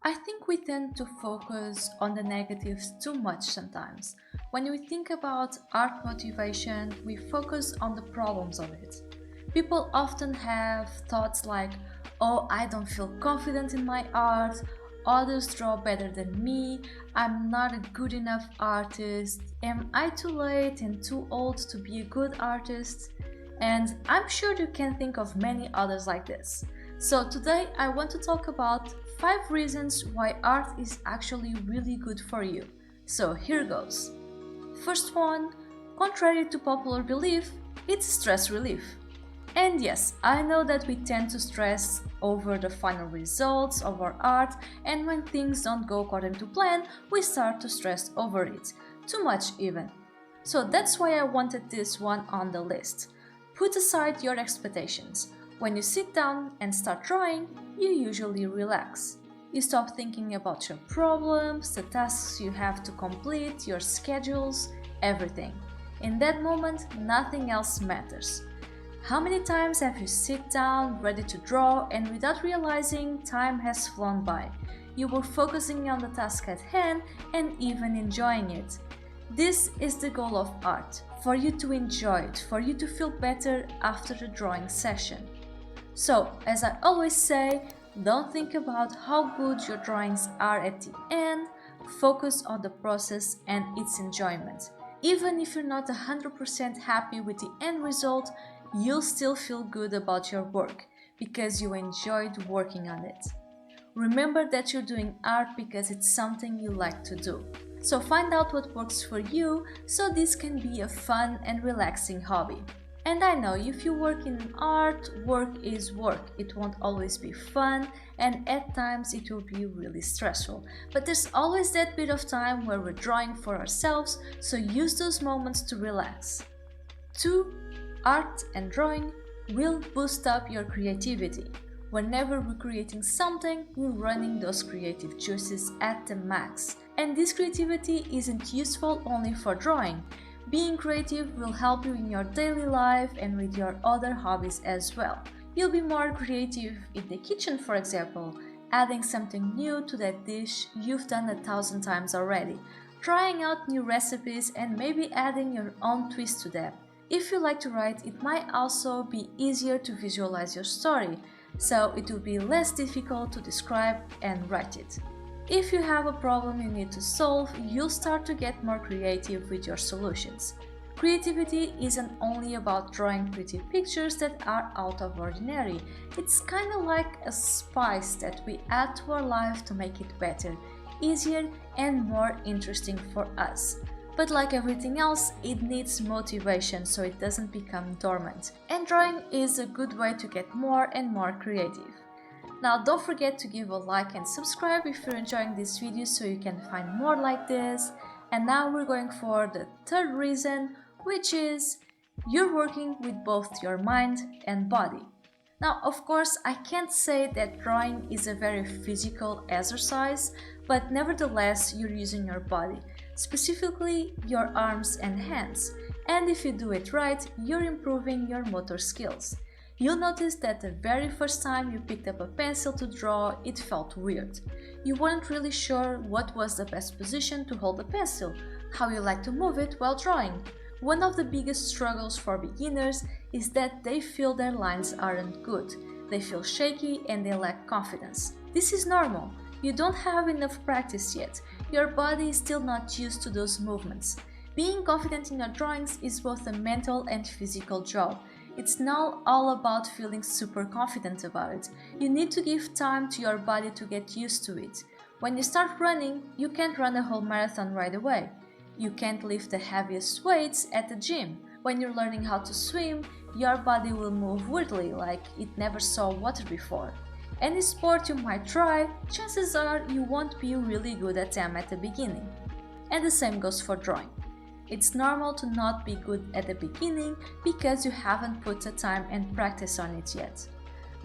I think we tend to focus on the negatives too much sometimes. When we think about art motivation, we focus on the problems of it. People often have thoughts like, oh, I don't feel confident in my art, others draw better than me, I'm not a good enough artist, am I too late and too old to be a good artist? And I'm sure you can think of many others like this. So today I want to talk about 5 reasons why art is actually really good for you. So here goes. First one, contrary to popular belief, it's stress relief. And yes, I know that we tend to stress over the final results of our art, and when things don't go according to plan, we start to stress over it. Too much even. So that's why I wanted this one on the list. Put aside your expectations. When you sit down and start drawing, you usually relax. You stop thinking about your problems, the tasks you have to complete, your schedules, everything. In that moment, nothing else matters. How many times have you sit down, ready to draw, and without realizing, time has flown by? You were focusing on the task at hand and even enjoying it. This is the goal of art, for you to enjoy it, for you to feel better after the drawing session. So, as I always say, don't think about how good your drawings are at the end, focus on the process and its enjoyment. Even if you're not 100% happy with the end result, you'll still feel good about your work because you enjoyed working on it. Remember that you're doing art because it's something you like to do. So find out what works for you so this can be a fun and relaxing hobby. And I know if you work in art, work is work. It won't always be fun and at times it will be really stressful. But there's always that bit of time where we're drawing for ourselves, so use those moments to relax. 2. Art and drawing will boost up your creativity. Whenever we're creating something, we're running those creative juices at the max. And this creativity isn't useful only for drawing. Being creative will help you in your daily life and with your other hobbies as well. You'll be more creative in the kitchen, for example, adding something new to that dish you've done 1,000 times already, trying out new recipes and maybe adding your own twist to them. If you like to write, it might also be easier to visualize your story, so it will be less difficult to describe and write it. If you have a problem you need to solve, you'll start to get more creative with your solutions. Creativity isn't only about drawing pretty pictures that are out of ordinary. It's kind of like a spice that we add to our life to make it better, easier and more interesting for us. But like everything else, it needs motivation so it doesn't become dormant. And drawing is a good way to get more and more creative. Now don't forget to give a like and subscribe if you're enjoying this video so you can find more like this. And now we're going for the third reason, which is you're working with both your mind and body. Now, of course, I can't say that drawing is a very physical exercise, but nevertheless you're using your body, specifically your arms and hands. And if you do it right, you're improving your motor skills. You'll notice that the very first time you picked up a pencil to draw, it felt weird. You weren't really sure what was the best position to hold the pencil, how you like to move it while drawing. One of the biggest struggles for beginners is that they feel their lines aren't good. They feel shaky and they lack confidence. This is normal. You don't have enough practice yet. Your body is still not used to those movements. Being confident in your drawings is both a mental and physical job. It's not all about feeling super confident about it. You need to give time to your body to get used to it. When you start running, you can't run a whole marathon right away. You can't lift the heaviest weights at the gym. When you're learning how to swim, your body will move weirdly, like it never saw water before. Any sport you might try, chances are you won't be really good at them at the beginning. And the same goes for drawing. It's normal to not be good at the beginning because you haven't put the time and practice on it yet.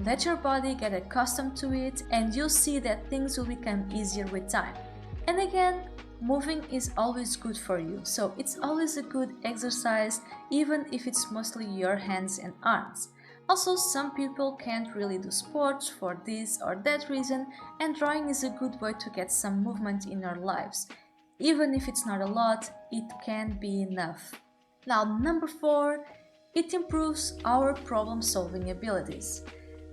Let your body get accustomed to it and you'll see that things will become easier with time. And again, moving is always good for you, so it's always a good exercise even if it's mostly your hands and arms. Also, some people can't really do sports for this or that reason, and drawing is a good way to get some movement in our lives. Even if it's not a lot, it can be enough. Now, number 4, it improves our problem-solving abilities.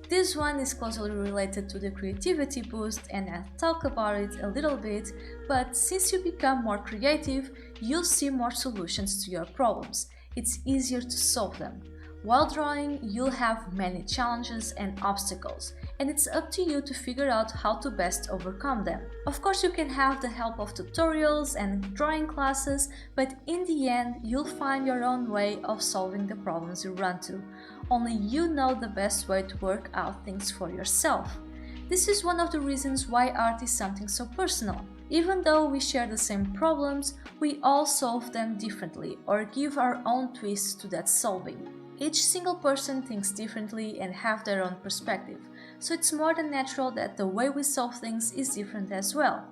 This one is closely related to the creativity boost, and I'll talk about it a little bit, but since you become more creative, you'll see more solutions to your problems. It's easier to solve them. While drawing, you'll have many challenges and obstacles, and it's up to you to figure out how to best overcome them. Of course, you can have the help of tutorials and drawing classes, but in the end, you'll find your own way of solving the problems you run into. Only you know the best way to work out things for yourself. This is one of the reasons why art is something so personal. Even though we share the same problems, we all solve them differently or give our own twists to that solving. Each single person thinks differently and have their own perspective, so it's more than natural that the way we solve things is different as well.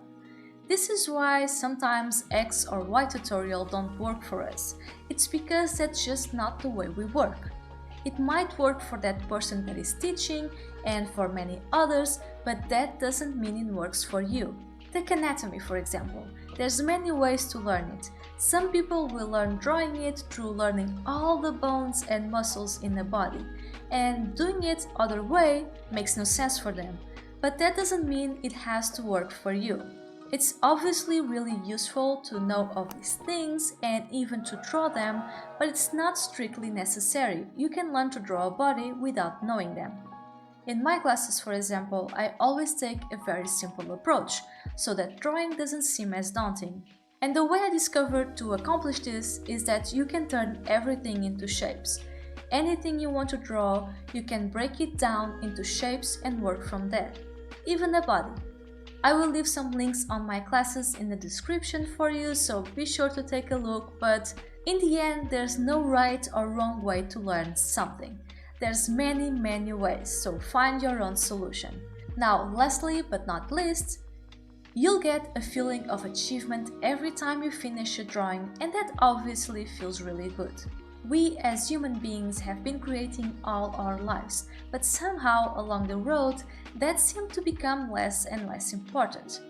This is why sometimes X or Y tutorial don't work for us. It's because that's just not the way we work. It might work for that person that is teaching and for many others, but that doesn't mean it works for you. Take anatomy, for example. There's many ways to learn it. Some people will learn drawing it through learning all the bones and muscles in the body, and doing it other way makes no sense for them. But that doesn't mean it has to work for you. It's obviously really useful to know of these things and even to draw them, but it's not strictly necessary. You can learn to draw a body without knowing them. In my classes, for example, I always take a very simple approach, so that drawing doesn't seem as daunting. And the way I discovered to accomplish this is that you can turn everything into shapes. Anything you want to draw, you can break it down into shapes and work from there. Even a body. I will leave some links on my classes in the description for you, so be sure to take a look, but in the end, there's no right or wrong way to learn something. There's many ways, so find your own solution. Now, lastly but not least, you'll get a feeling of achievement every time you finish a drawing, and that obviously feels really good. We as human beings have been creating all our lives, but somehow along the road that seemed to become less and less important.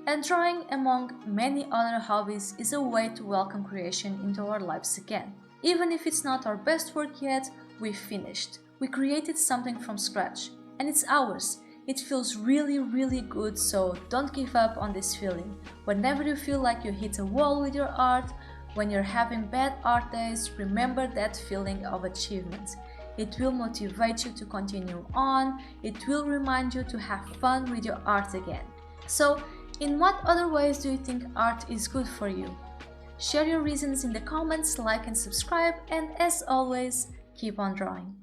And drawing, among many other hobbies, is a way to welcome creation into our lives again. Even if it's not our best work yet, we've finished. We created something from scratch, and it's ours. It feels really good, so don't give up on this feeling. Whenever you feel like you hit a wall with your art, when you're having bad art days, remember that feeling of achievement. It will motivate you to continue on, it will remind you to have fun with your art again. So, in what other ways do you think art is good for you? Share your reasons in the comments, like and subscribe, and as always, keep on drawing.